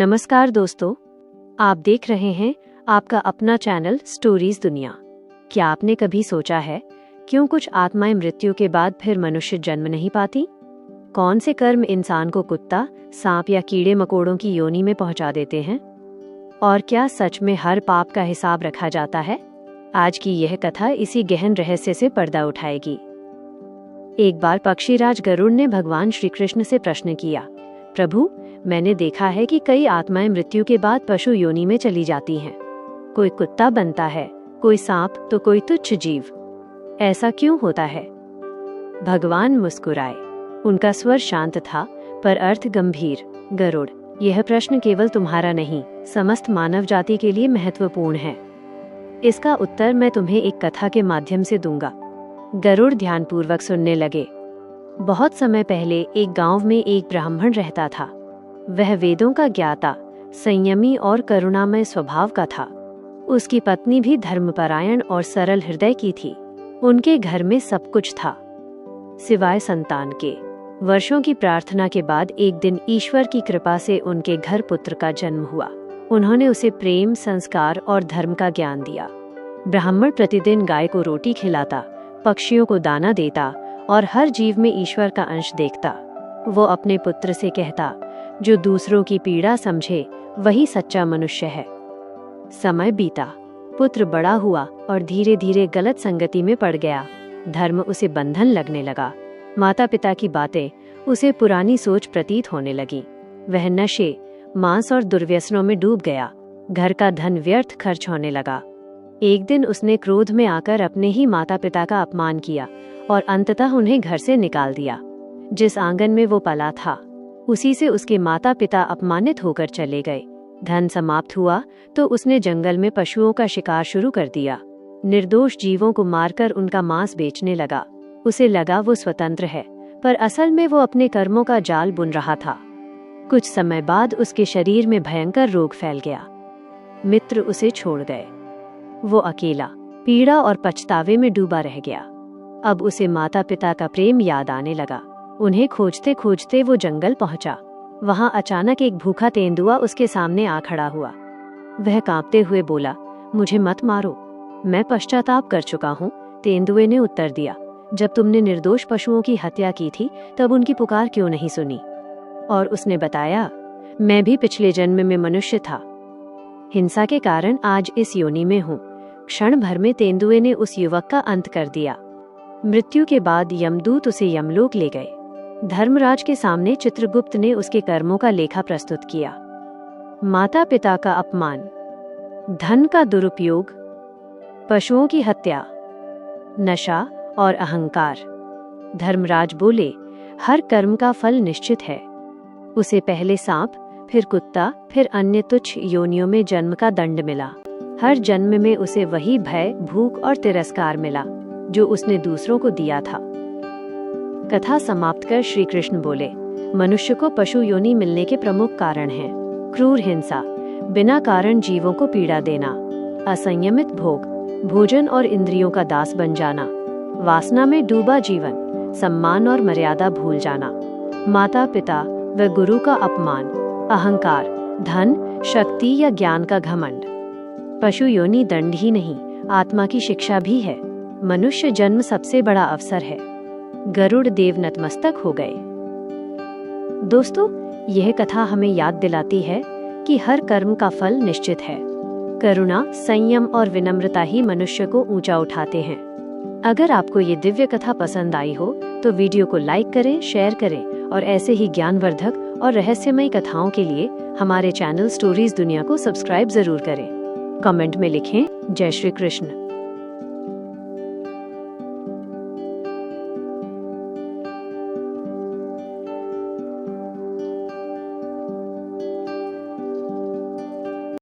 नमस्कार दोस्तों, आप देख रहे हैं आपका अपना चैनल स्टोरीज दुनिया। क्या आपने कभी सोचा है क्यों कुछ आत्माएं मृत्यु के बाद फिर मनुष्य जन्म नहीं पाती? कौन से कर्म इंसान को कुत्ता, सांप या कीड़े मकोड़ों की योनि में पहुंचा देते हैं? और क्या सच में हर पाप का हिसाब रखा जाता है? आज की यह कथा इसी गहन रहस्य से पर्दा उठाएगी। एक बार पक्षीराज गरुड़ ने भगवान श्री कृष्ण से प्रश्न किया, प्रभु, मैंने देखा है कि कई आत्माएं मृत्यु के बाद पशु योनि में चली जाती हैं। कोई कुत्ता बनता है, कोई सांप तो कोई तुच्छ जीव। ऐसा क्यों होता है? भगवान मुस्कुराए। उनका स्वर शांत था पर अर्थ गंभीर। गरुड़, यह प्रश्न केवल तुम्हारा नहीं, समस्त मानव जाति के लिए महत्वपूर्ण है। इसका उत्तर मैं तुम्हें एक कथा के माध्यम से दूंगा। गरुड़ ध्यानपूर्वक सुनने लगे। बहुत समय पहले एक गांव में एक ब्राह्मण रहता था। वह वेदों का ज्ञाता, संयमी और करुणामय स्वभाव का था। उसकी पत्नी भी धर्मपरायण और सरल हृदय की थी। उनके घर में सब कुछ था सिवाय संतान के। वर्षों की प्रार्थना के बाद एक दिन ईश्वर की कृपा से उनके घर पुत्र का जन्म हुआ। उन्होंने उसे प्रेम, संस्कार और धर्म का ज्ञान दिया। ब्राह्मण प्रतिदिन गाय को रोटी खिलाता, पक्षियों को दाना देता और हर जीव में ईश्वर का अंश देखता। वो अपने पुत्र से कहता, जो दूसरों की पीड़ा समझे वही सच्चा मनुष्य है। समय बीता, पुत्र बड़ा हुआ और धीरे धीरे गलत संगति में पड़ गया। धर्म उसे बंधन लगने लगा। माता पिता की बातें उसे पुरानी सोच प्रतीत होने लगी। वह नशे, मांस और दुर्व्यसनों में डूब गया। घर का धन व्यर्थ खर्च होने लगा। एक दिन उसने क्रोध में आकर अपने ही माता पिता का अपमान किया और अंततः उन्हें घर से निकाल दिया। जिस आंगन में वो पला था, उसी से उसके माता पिता अपमानित होकर चले गए। धन समाप्त हुआ तो उसने जंगल में पशुओं का शिकार शुरू कर दिया। निर्दोष जीवों को मारकर उनका मांस बेचने लगा। उसे लगा वो स्वतंत्र है, पर असल में वो अपने कर्मों का जाल बुन रहा था। कुछ समय बाद उसके शरीर में भयंकर रोग फैल गया। मित्र उसे छोड़ गए। वो अकेला, पीड़ा और पछतावे में डूबा रह गया। अब उसे माता पिता का प्रेम याद आने लगा। उन्हें खोजते खोजते वो जंगल पहुंचा। वहां अचानक एक भूखा तेंदुआ उसके सामने आ खड़ा हुआ। वह कांपते हुए बोला, मुझे मत मारो, मैं पश्चाताप कर चुका हूँ। तेंदुए ने उत्तर दिया, जब तुमने निर्दोष पशुओं की हत्या की थी तब उनकी पुकार क्यों नहीं सुनी? और उसने बताया, मैं भी पिछले जन्म में मनुष्य था। हिंसा के कारण आज इस योनि में हूँ। क्षण भर में तेंदुए ने उस युवक का अंत कर दिया। मृत्यु के बाद यमदूत उसे यमलोक ले गए। धर्मराज के सामने चित्रगुप्त ने उसके कर्मों का लेखा प्रस्तुत किया। माता पिता का अपमान, धन का दुरुपयोग, पशुओं की हत्या, नशा और अहंकार। धर्मराज बोले, हर कर्म का फल निश्चित है। उसे पहले सांप, फिर कुत्ता, फिर अन्य तुच्छ योनियों में जन्म का दंड मिला। हर जन्म में उसे वही भय, भूख और तिरस्कार मिला जो उसने दूसरों को दिया था। कथा समाप्त कर श्री कृष्ण बोले, मनुष्य को पशु योनि मिलने के प्रमुख कारण हैं क्रूर हिंसा, बिना कारण जीवों को पीड़ा देना, असंयमित भोग, भोजन और इंद्रियों का दास बन जाना, वासना में डूबा जीवन, सम्मान और मर्यादा भूल जाना, माता पिता व गुरु का अपमान, अहंकार, धन, शक्ति या ज्ञान का घमंड। पशु योनि दंड ही नहीं, आत्मा की शिक्षा भी है। मनुष्य जन्म सबसे बड़ा अवसर है। गरुड़ देव नतमस्तक हो गए। दोस्तों, यह कथा हमें याद दिलाती है कि हर कर्म का फल निश्चित है। करुणा, संयम और विनम्रता ही मनुष्य को ऊंचा उठाते हैं। अगर आपको ये दिव्य कथा पसंद आई हो तो वीडियो को लाइक करें, शेयर करें और ऐसे ही ज्ञानवर्धक और रहस्यमयी कथाओं के लिए हमारे चैनल स्टोरीज दुनिया को सब्सक्राइब जरूर करें। कमेंट में लिखें, जय श्री कृष्ण।